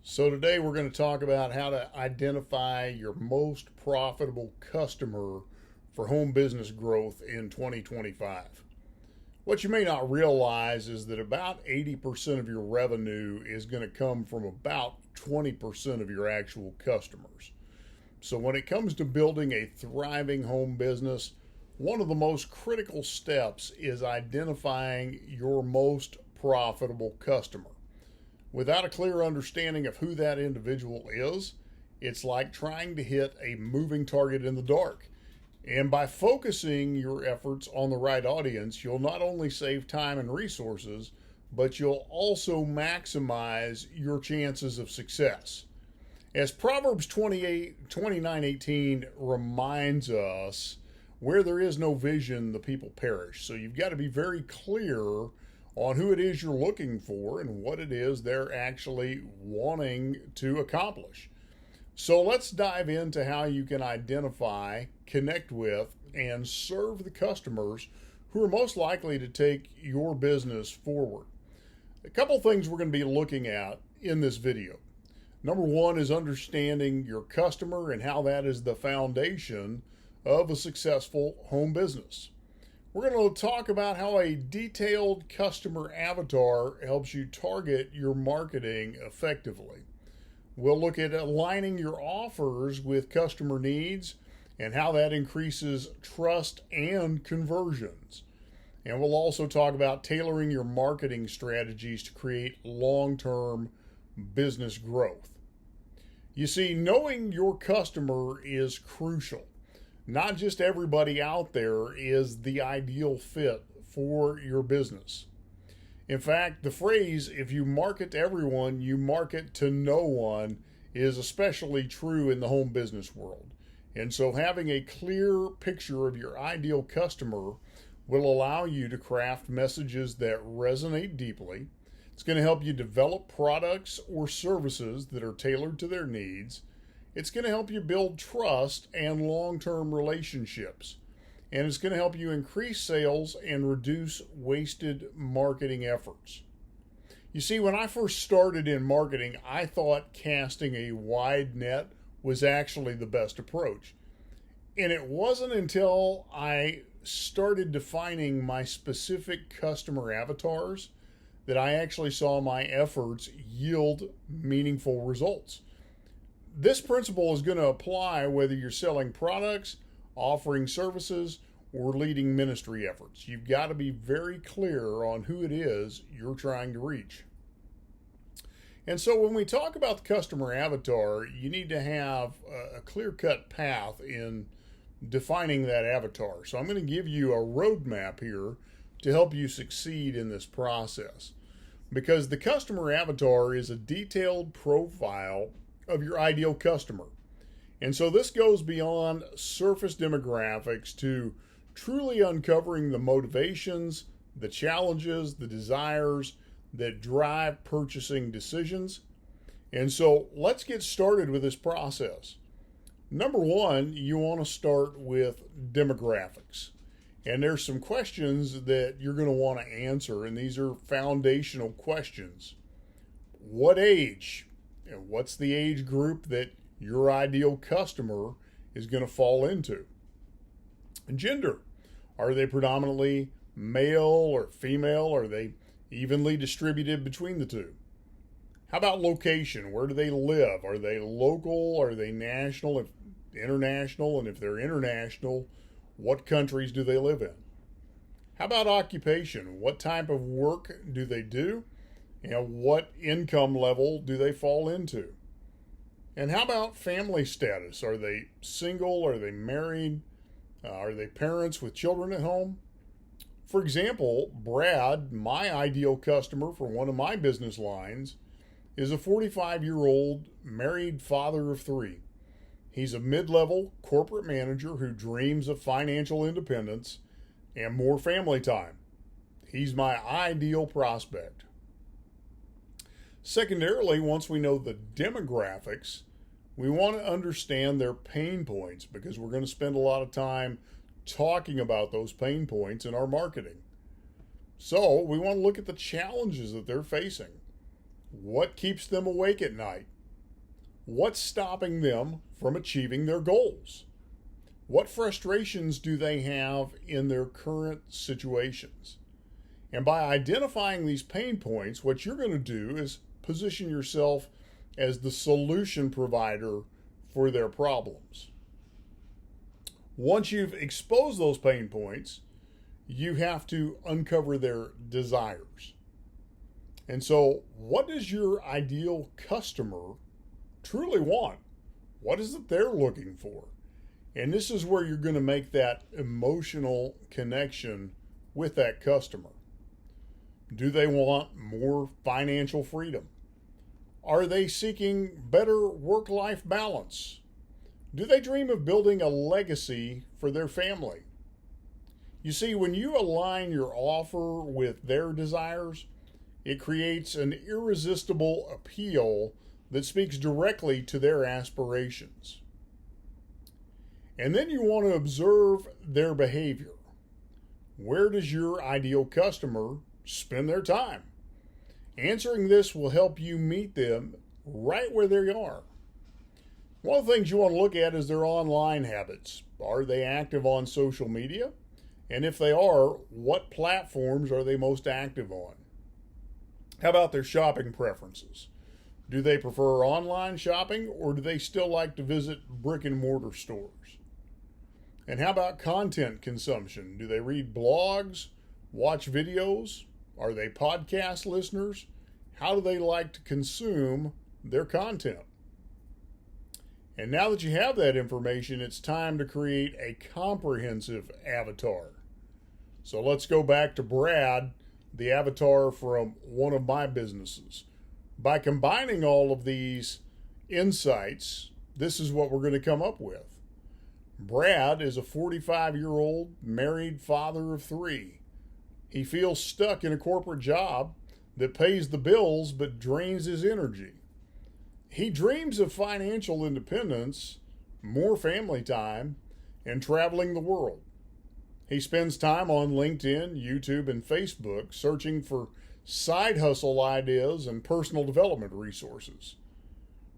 So today we're going to talk about how to identify your most profitable customer for home business growth in 2025. What you may not realize is that about 80% of your revenue is going to come from about 20% of your actual customers. So when it comes to building a thriving home business, one of the most critical steps is identifying your most profitable customer. Without a clear understanding of who that individual is, it's like trying to hit a moving target in the dark. And by focusing your efforts on the right audience, you'll not only save time and resources, but you'll also maximize your chances of success. As Proverbs 29:18 reminds us, where there is no vision, the people perish. So you've got to be very clear on who it is you're looking for and what it is they're actually wanting to accomplish. So let's dive into how you can identify, connect with, and serve the customers who are most likely to take your business forward. A couple things we're going to be looking at in this video. Number one is understanding your customer and how that is the foundation of a successful home business. We're going to talk about how a detailed customer avatar helps you target your marketing effectively. We'll look at aligning your offers with customer needs and how that increases trust and conversions. And we'll also talk about tailoring your marketing strategies to create long-term business growth. You see, knowing your customer is crucial. Not just everybody out there is the ideal fit for your business. In fact, the phrase, if you market to everyone, you market to no one, is especially true in the home business world. And so having a clear picture of your ideal customer will allow you to craft messages that resonate deeply. It's going to help you develop products or services that are tailored to their needs. It's going to help you build trust and long-term relationships. And it's going to help you increase sales and reduce wasted marketing efforts. You see, when I first started in marketing, I thought casting a wide net was actually the best approach. And it wasn't until I started defining my specific customer avatars that I actually saw my efforts yield meaningful results. This principle is going to apply whether you're selling products, offering services, or leading ministry efforts. You've got to be very clear on who it is you're trying to reach. And so when we talk about the customer avatar, you need to have a clear-cut path in defining that avatar. So I'm going to give you a roadmap here to help you succeed in this process. Because the customer avatar is a detailed profile of your ideal customer. And so this goes beyond surface demographics to truly uncovering the motivations, the challenges, the desires that drive purchasing decisions. And so let's get started with this process. Number one, you want to start with demographics. And there's some questions that you're going to want to answer, and these are foundational questions. What age? And what's the age group that your ideal customer is going to fall into? And gender. Are they predominantly male or female? Are they evenly distributed between the two? How about location? Where do they live? Are they local? Are they national? If international? And if they're international, what countries do they live in? How about occupation? What type of work do they do? And what income level do they fall into? And how about family status? Are they single? Are they married? Are they parents with children at home? For example, Brad, my ideal customer for one of my business lines, is a 45-year-old married father of three. He's a mid-level corporate manager who dreams of financial independence and more family time. He's my ideal prospect. Secondarily, once we know the demographics, we want to understand their pain points because we're going to spend a lot of time talking about those pain points in our marketing. So we want to look at the challenges that they're facing. What keeps them awake at night? What's stopping them from achieving their goals? What frustrations do they have in their current situations? And by identifying these pain points, what you're going to do is position yourself as the solution provider for their problems. Once you've exposed those pain points, you have to uncover their desires. And so, what does your ideal customer truly want? What is it they're looking for? And this is where you're going to make that emotional connection with that customer. Do they want more financial freedom? Are they seeking better work-life balance? Do they dream of building a legacy for their family? You see, when you align your offer with their desires, it creates an irresistible appeal that speaks directly to their aspirations. And then you want to observe their behavior. Where does your ideal customer spend their time? Answering this will help you meet them right where they are. One of the things you want to look at is their online habits. Are they active on social media? And if they are, what platforms are they most active on? How about their shopping preferences? Do they prefer online shopping, or do they still like to visit brick and mortar stores? And how about content consumption? Do they read blogs, watch videos? Are they podcast listeners? How do they like to consume their content? And now that you have that information, it's time to create a comprehensive avatar. So let's go back to Brad, the avatar from one of my businesses. By combining all of these insights, this is what we're going to come up with. Brad is a 45-year-old married father of 3. He feels stuck in a corporate job that pays the bills but drains his energy. He dreams of financial independence, more family time, and traveling the world. He spends time on LinkedIn, YouTube, and Facebook searching for side hustle ideas and personal development resources.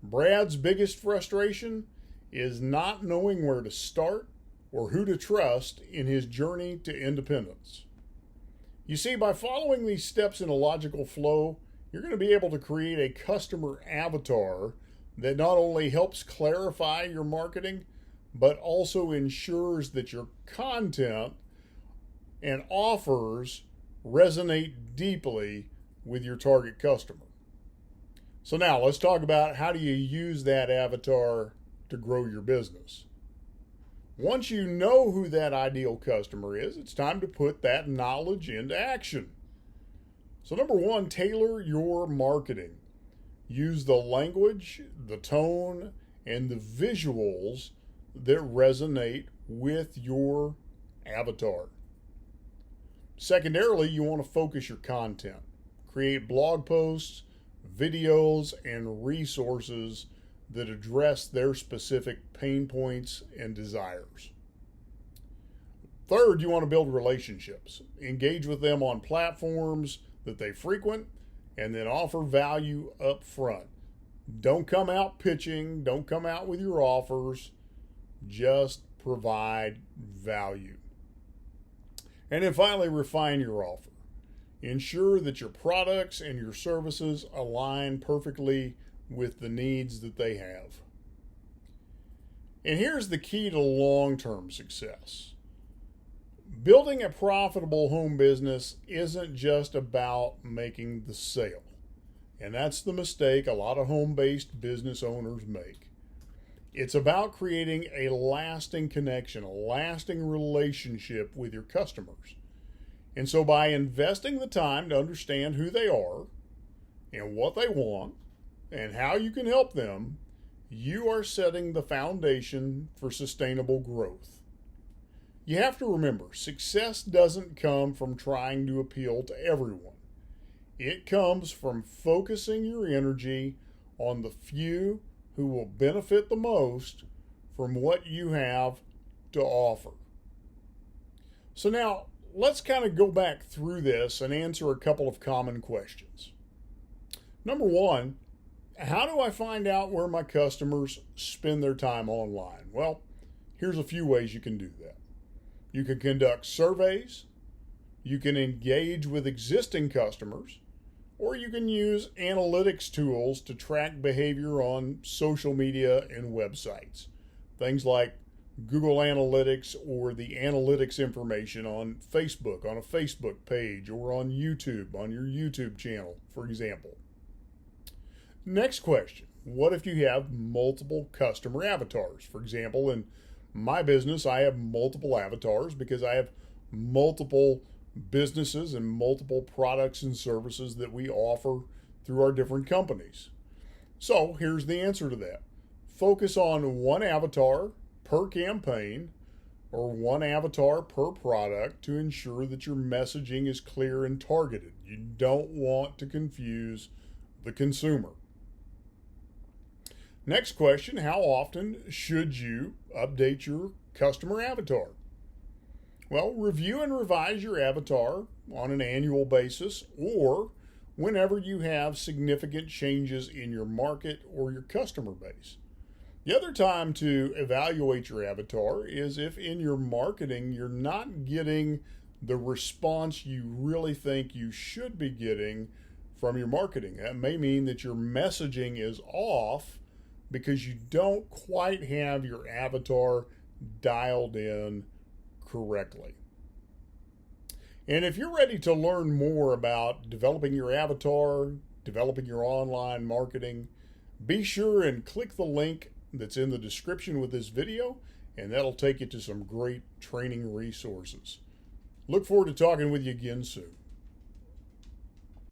Brad's biggest frustration is not knowing where to start or who to trust in his journey to independence. You see, by following these steps in a logical flow, you're going to be able to create a customer avatar that not only helps clarify your marketing, but also ensures that your content and offers resonate deeply with your target customer. So now let's talk about how do you use that avatar to grow your business. Once you know who that ideal customer is, it's time to put that knowledge into action. So number 1, tailor your marketing. Use the language, the tone, and the visuals that resonate with your avatar. Secondarily, you want to focus your content. Create blog posts, videos, and resources that address their specific pain points and desires. Third, you want to build relationships. Engage with them on platforms that they frequent, and then offer value up front. Don't come out pitching, don't come out with your offers, just provide value. And then finally, refine your offer. Ensure that your products and your services align perfectly with the needs that they have. And here's the key to long-term success. Building a profitable home business isn't just about making the sale. And that's the mistake a lot of home-based business owners make. It's about creating a lasting connection, a lasting relationship with your customers. And so by investing the time to understand who they are and what they want and how you can help them, you are setting the foundation for sustainable growth. You have to remember, success doesn't come from trying to appeal to everyone. It comes from focusing your energy on the few who will benefit the most from what you have to offer. So now, let's kind of go back through this and answer a couple of common questions. Number 1, how do I find out where my customers spend their time online? Well, here's a few ways you can do that. You can conduct surveys, you can engage with existing customers, or you can use analytics tools to track behavior on social media and websites. Things like Google Analytics or the analytics information on Facebook, on a Facebook page, or on YouTube, on your YouTube channel, for example. Next question, what if you have multiple customer avatars? For example, in my business, I have multiple avatars because I have multiple businesses and multiple products and services that we offer through our different companies. So here's the answer to that. Focus on one avatar per campaign or one avatar per product to ensure that your messaging is clear and targeted. You don't want to confuse the consumer. Next question, how often should you update your customer avatar? Well, review and revise your avatar on an annual basis or whenever you have significant changes in your market or your customer base. The other time to evaluate your avatar is if in your marketing you're not getting the response you really think you should be getting from your marketing. That may mean that your messaging is off because you don't quite have your avatar dialed in correctly. And if you're ready to learn more about developing your avatar, developing your online marketing, be sure and click the link that's in the description with this video, and that'll take you to some great training resources. Look forward to talking with you again soon.